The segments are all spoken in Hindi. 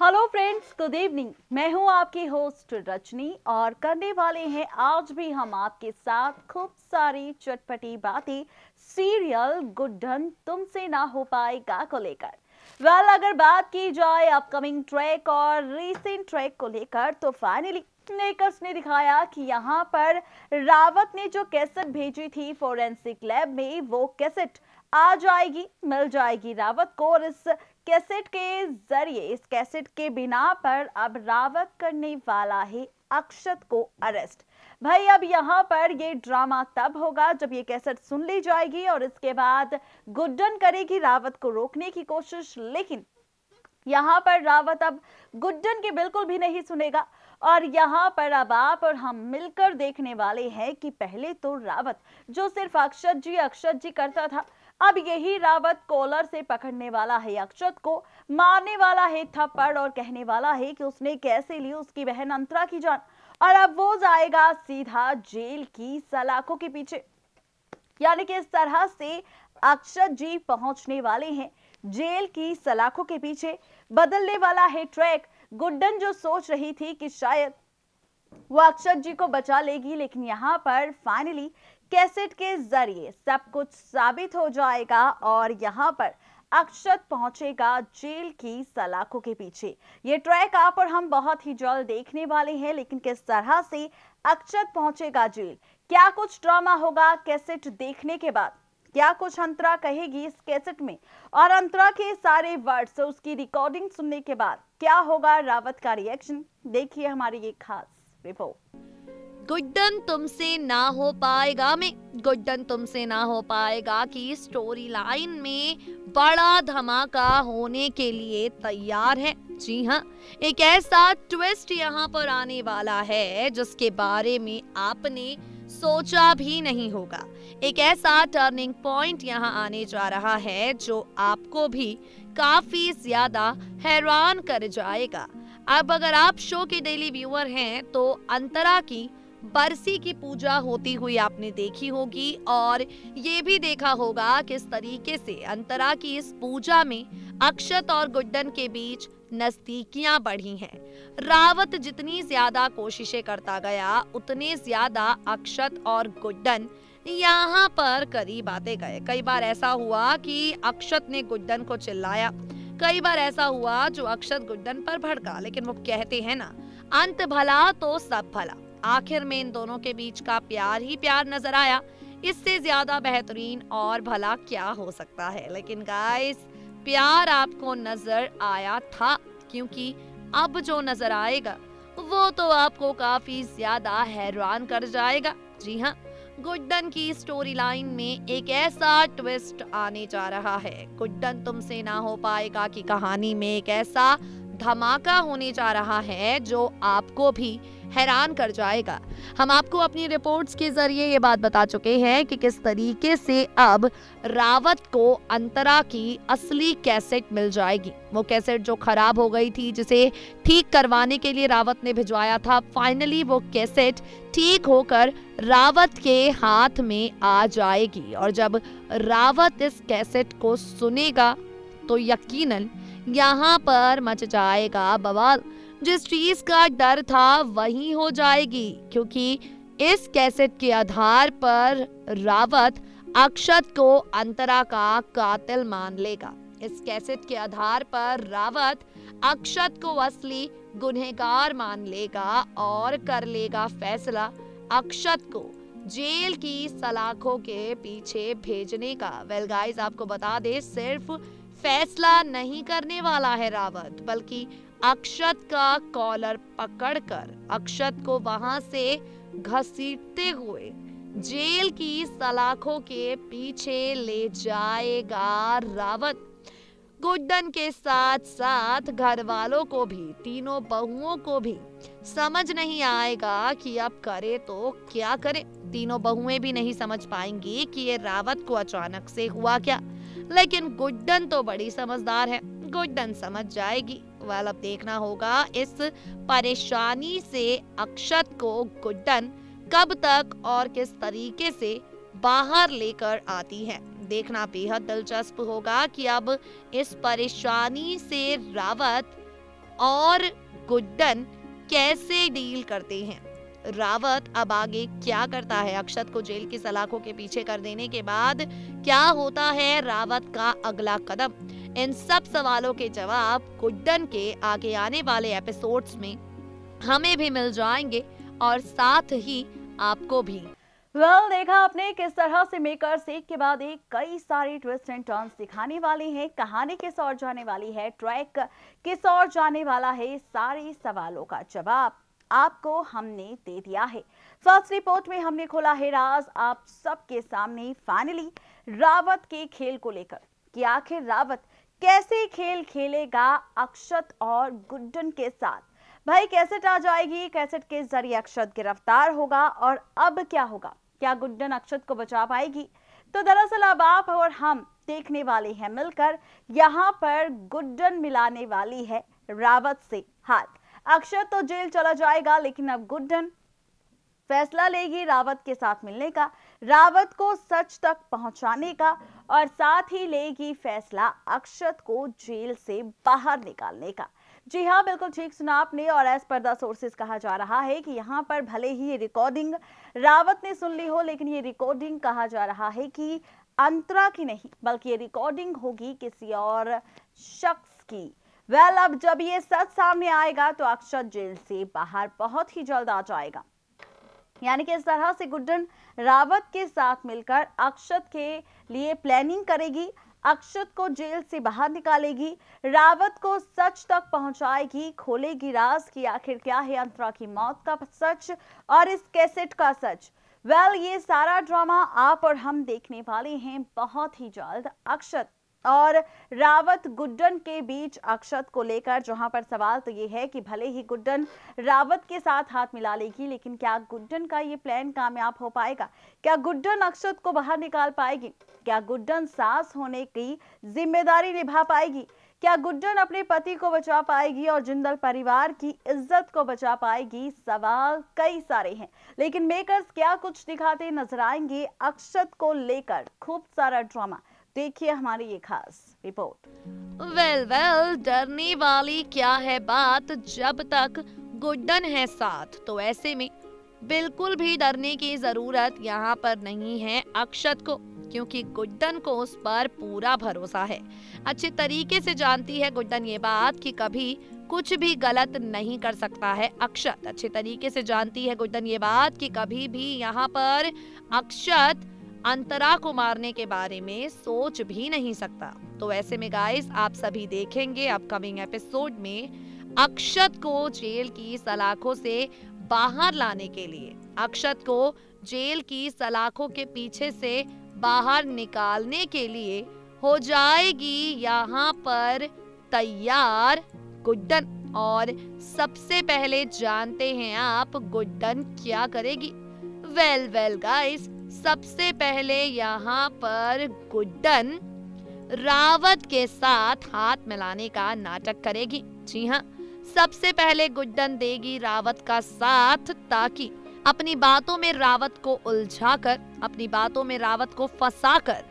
Hello friends, good evening. मैं हूं आपकी होस्ट रजनी और करने वाले हैं आज भी हम आपके साथ खूब सारी चटपटी बातें सीरियल गुड्डन तुमसे ना हो पाएगा को लेकर। अगर बात की जाए अपकमिंग ट्रैक और रीसेंट ट्रैक को लेकर तो फाइनली मेकर्स ने दिखाया कि यहाँ पर रावत ने जो कैसेट भेजी थी फोरेंसिक लैब में, वो कैसेट आ जाएगी, मिल जाएगी रावत को। और इस कैसेट के जरिए, इस कैसेट के बिना पर अब रावत करने वाला है अक्षत को अरेस्ट। भाई अब यहाँ पर ये ड्रामा तब होगा जब ये कैसेट सुन ली जाएगी और इसके बाद गुड्डन करेगी रावत को रोकने की कोशिश, लेकिन यहाँ पर रावत अब गुड्डन की बिल्कुल भी नहीं सुनेगा। और यहाँ पर अब आप और हम मिलकर देखने वाले हैं कि पहले तो रावत जो सिर्फ अक्षत जी करता था, अब यही रावत कॉलर से पकड़ने वाला है अक्षत को, मारने वाला है थप्पड़ और कहने वाला है कि उसने कैसे ली उसकी बहन अंतरा की जान। और अब वो जाएगा सीधा जेल की सलाखों के पीछे। यानी कि इस तरह से अक्षत जी पहुंचने वाले हैं जेल की सलाखों के पीछे। बदलने वाला है ट्रैक। गुड्डन जो सोच रही थी कि शायद वो अक्षत जी को बचा लेगी, लेकिन यहाँ पर फाइनली कैसेट के जरिए सब कुछ साबित हो जाएगा और यहाँ पर अक्षत पहुंचेगा जेल की सलाखों के पीछे। ये ट्रैक आप और हम बहुत ही जल्द देखने वाले हैं, लेकिन किस तरह से अक्षत पहुंचेगा जेल, क्या कुछ ड्रामा होगा कैसेट देखने के बाद, क्या कुछ अंतरा कहेगी इस कैसेट में, और अंतरा के सारे वर्ड्स, उसकी रिकॉर्डिंग सुनने के बाद क्या होगा रावत का रिएक्शन, देखिए हमारी ये खास रिपोर्ट। गुड्डन तुमसे ना हो पाएगा में गुड्डन तुमसे ना हो पाएगा की स्टोरी लाइन में बड़ा धमाका होने के लिए तैयार है। जी हाँ, एक ऐसा ट्विस्ट यहाँ पर आने वाला है जिसके बारे में आपने सोचा भी नहीं होगा। एक ऐसा टर्निंग पॉइंट यहाँ आने जा रहा है जो आपको भी काफी ज्यादा हैरान कर जाएगा। अब अगर आप शो के डेली व्यूअर हैं तो अंतरा की बरसी की पूजा होती हुई आपने देखी होगी और ये भी देखा होगा किस तरीके से अंतरा की इस पूजा में अक्षत और गुड्डन के बीच नजदीकियां बढ़ी हैं। रावत जितनी ज्यादा कोशिशें करता गया उतने ज्यादा अक्षत और गुड्डन यहाँ पर करीब आते गए। कई बार ऐसा हुआ कि अक्षत ने गुड्डन को चिल्लाया, कई बार ऐसा हुआ जो अक्षत गुड्डन पर भड़का, लेकिन वो कहते हैं ना, अंत भला तो सब भला। आखिर में इन दोनों के बीच का प्यार ही प्यार नजर आया। इससे ज्यादा बेहतरीन और भला क्या हो सकता है। लेकिन गाइस, प्यार आपको नजर आया था, क्योंकि अब जो नजर आएगा वो तो आपको काफी ज्यादा हैरान कर जाएगा। जी हाँ, गुड्डन की स्टोरी लाइन में एक ऐसा ट्विस्ट आने जा रहा है। गुड्डन तुमसे ना हो पाएगा की कहानी में एक ऐसा धमाका होने जा रहा है जो आपको भी हैरान कर जाएगा। हम आपको अपनी रिपोर्ट्स के जरिए ये बात बता चुके हैं कि किस तरीके से अब रावत को अंतरा की असली कैसेट मिल जाएगी। वो कैसेट जो खराब हो गई थी, जिसे ठीक करवाने के लिए रावत ने भिजवाया था, फाइनली वो कैसेट ठीक होकर रावत के हाथ में आ जाएगी। और जब रावत इस कैसेट को सुनेगा तो यकीनन यहाँ पर मच जाएगा बवाल। जिस चीज का डर था वही हो जाएगी, क्योंकि इस कैसेट के आधार पर रावत अक्षत को अंतरा का कातिल मान लेगा। इस कैसेट के आधार पर रावत अक्षत को असली गुनहगार मान लेगा और कर लेगा फैसला अक्षत को जेल की सलाखों के पीछे भेजने का। वेल गाइस, आपको बता दे, सिर्फ फैसला नहीं करने वाला है रावत, बल्कि अक्षत का कॉलर पकड़कर अक्षत को वहां से घसीटते हुए जेल की सलाखों के पीछे ले जाएगा रावत। गुड्डन के साथ साथ घर वालों को भी, तीनों बहुओं को भी समझ नहीं आएगा कि अब करे तो क्या करे। तीनों बहुएं भी नहीं समझ पाएंगी कि ये रावत को अचानक से हुआ क्या, लेकिन गुड्डन तो बड़ी समझदार है, गुड्डन समझ जाएगी। वाल अब देखना होगा इस परेशानी से अक्षत को गुड्डन कब तक और किस तरीके से बाहर लेकर आती है। देखना बेहद दिलचस्प होगा कि अब इस परेशानी से रावत और गुड्डन कैसे डील करते हैं। रावत अब आगे क्या करता है, अक्षत को जेल की सलाखों के पीछे कर देने के बाद क्या होता है रावत का अगला कदम, इन सब सवालों के जवाब गुड्डन के आगे आने वाले एपिसोड्स में हमें भी मिल जाएंगे और साथ ही आपको भी। देखा आपने किस तरह से मेकर्स एक के बाद एक कई सारी ट्विस्ट एंड टर्न्स दिखाने वाले हैं, कहानी किस ओर जाने वाली है, ट्रैक किस ओर जाने वाला है, सारे सवालों का जवाब आपको हमने दे दिया है। फर्स्ट रिपोर्ट में हमने खोला है राज आप सबके सामने फाइनली रावत के खेल को लेकर कि आखिर रावत कैसे खेल खेलेगा अक्षत और गुड्डन के साथ। भाई कैसेट आ जाएगी, कैसेट के जरिए अक्षत गिरफ्तार होगा और अब क्या होगा, क्या गुड्डन अक्षत को बचा पाएगी। तो दरअसल अब आप और हम देखने वाले हैं मिलकर, यहाँ पर गुड्डन मिलाने वाली है रावत से हाथ। अक्षत तो जेल चला जाएगा लेकिन अब गुड्डन फैसला लेगी रावत के साथ मिलने का, रावत को सच तक पहुंचाने का और साथ ही लेगी फैसला अक्षत को जेल से बाहर निकालने का। जी हाँ, बिल्कुल ठीक सुना आपने। और एज पर द सोर्सेस कहा जा रहा है कि यहाँ पर भले ही ये रिकॉर्डिंग रावत ने सुन ली हो, लेकिन ये रिकॉर्डिंग कहा जा रहा है कि अंतरा की नहीं बल्कि ये रिकॉर्डिंग होगी किसी और शख्स की। अब जब ये सच सामने आएगा तो अक्षत जेल से बाहर बहुत ही जल्द आ जाएगा। यानी कि इस तरह से गुड्डन रावत के साथ मिलकर अक्षत के लिए प्लानिंग करेगी, अक्षत को जेल से बाहर निकालेगी, रावत को सच तक पहुंचाएगी, खोलेगी राज की आखिर क्या है अंतरा की मौत का सच और इस कैसेट का सच। ये सारा ड्रामा आप और हम देखने वाले हैं बहुत ही जल्द। अक्षत और रावत गुड्डन के बीच अक्षत को लेकर जहां पर सवाल तो ये है कि भले ही गुड्डन रावत के साथ हाथ मिला लेगी, लेकिन क्या गुड्डन का ये प्लान कामयाब हो पाएगा? क्या गुड्डन अक्षत को बाहर निकाल पाएगी? क्या गुड्डन सास होने की जिम्मेदारी निभा पाएगी? क्या गुड्डन अपने पति को बचा पाएगी और जिंदल परिवार की इज्जत को बचा पाएगी? सवाल कई सारे हैं, लेकिन मेकर्स क्या कुछ दिखाते नजर आएंगे अक्षत को लेकर। खूब सारा ड्रामा, देखिए हमारी ये खास रिपोर्ट। डरने वाली क्या है बात जब तक गुड्डन है साथ, तो ऐसे में बिल्कुल भी डरने की जरूरत यहाँ पर नहीं है अक्षत को, क्योंकि गुड्डन को उस पर पूरा भरोसा है। अच्छे तरीके से जानती है गुड्डन ये बात कि कभी कुछ भी गलत नहीं कर सकता है अक्षत। अच्छे तरीके से जानती है गुड्डन ये बात कि कभी भी यहाँ पर अक्षत अंतरा को मारने के बारे में सोच भी नहीं सकता। तो ऐसे में गाइस आप सभी देखेंगे अपकमिंग एपिसोड में अक्षत को जेल की सलाखों से बाहर लाने के लिए, अक्षत को जेल की सलाखों के पीछे से बाहर निकालने के लिए हो जाएगी यहाँ पर तैयार गुड्डन। और सबसे पहले जानते हैं आप गुड्डन क्या करेगी। गाइस सबसे पहले यहाँ पर गुड्डन रावत के साथ हाथ मिलाने का नाटक करेगी। जी हाँ, सबसे पहले गुड्डन देगी रावत का साथ ताकि अपनी बातों में रावत को उलझाकर, अपनी बातों में रावत को फंसाकर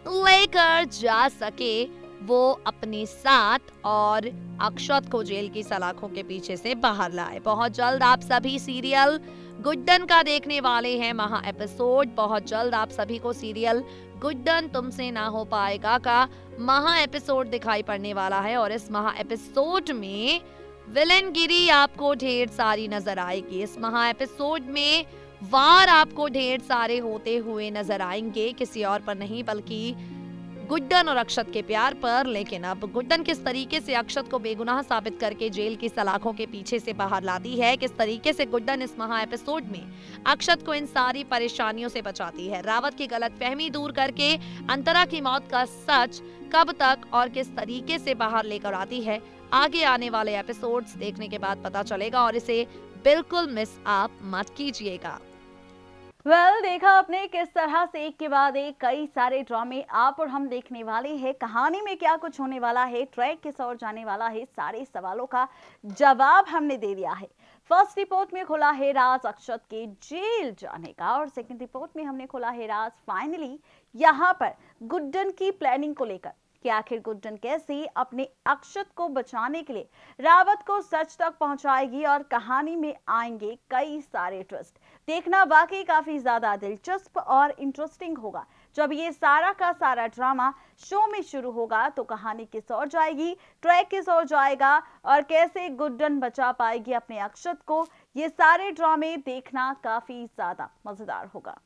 लेकर जा सके वो अपने साथ और अक्षत को जेल की सलाखों के पीछे से बाहर लाए। बहुत जल्द आप सभी सीरियल गुड्डन का देखने वाले हैं महा एपिसोड। बहुत जल्द आप सभी को सीरियल गुड्डन तुमसे ना हो पाएगा का महा एपिसोड दिखाई पड़ने वाला है और इस महा एपिसोड में विलेनगिरी आपको ढेर सारी नजर आएगी। इस महा एपिसोड में वार आपको ढेर सारे होते हुए नजर आएंगे, किसी और पर नहीं बल्कि गुड्डन और अक्षत के प्यार पर। लेकिन अब गुड्डन किस तरीके से अक्षत को बेगुनाह साबित करके जेल की सलाखों के पीछे से बाहर लाती है, किस तरीके से गुड्डन इस महा एपिसोड में अक्षत को इन सारी परेशानियों से बचाती है, रावत की गलतफहमी दूर करके अंतरा की मौत का सच कब तक और किस तरीके से बाहर लेकर आती है, आगे आने वाले एपिसोड्स देखने के बाद पता चलेगा और इसे बिल्कुल मिस आप मत कीजिएगा। देखा आपने किस तरह से एक के बाद एक कई सारे ड्रामे आप और हम देखने वाले हैं। कहानी में क्या कुछ होने वाला है, ट्रैक किस ओर जाने वाला है, सारे सवालों का जवाब हमने दे दिया है। फर्स्ट रिपोर्ट में खोला है राज अक्षत के जेल जाने का और सेकंड रिपोर्ट में हमने खोला है राज फाइनली यहाँ पर गुड्डन की प्लानिंग को लेकर कि आखिर गुड्डन कैसे अपने अक्षत को बचाने के लिए रावत को सच तक पहुंचाएगी और कहानी में आएंगे कई सारे ट्विस्ट। देखना वाकई काफी ज्यादा दिलचस्प और इंटरेस्टिंग होगा। जब ये सारा का सारा ड्रामा शो में शुरू होगा तो कहानी किस ओर जाएगी, ट्रैक किस ओर जाएगा और कैसे गुड्डन बचा पाएगी अपने अक्षत को, ये सारे ड्रामे देखना काफी ज्यादा मजेदार होगा।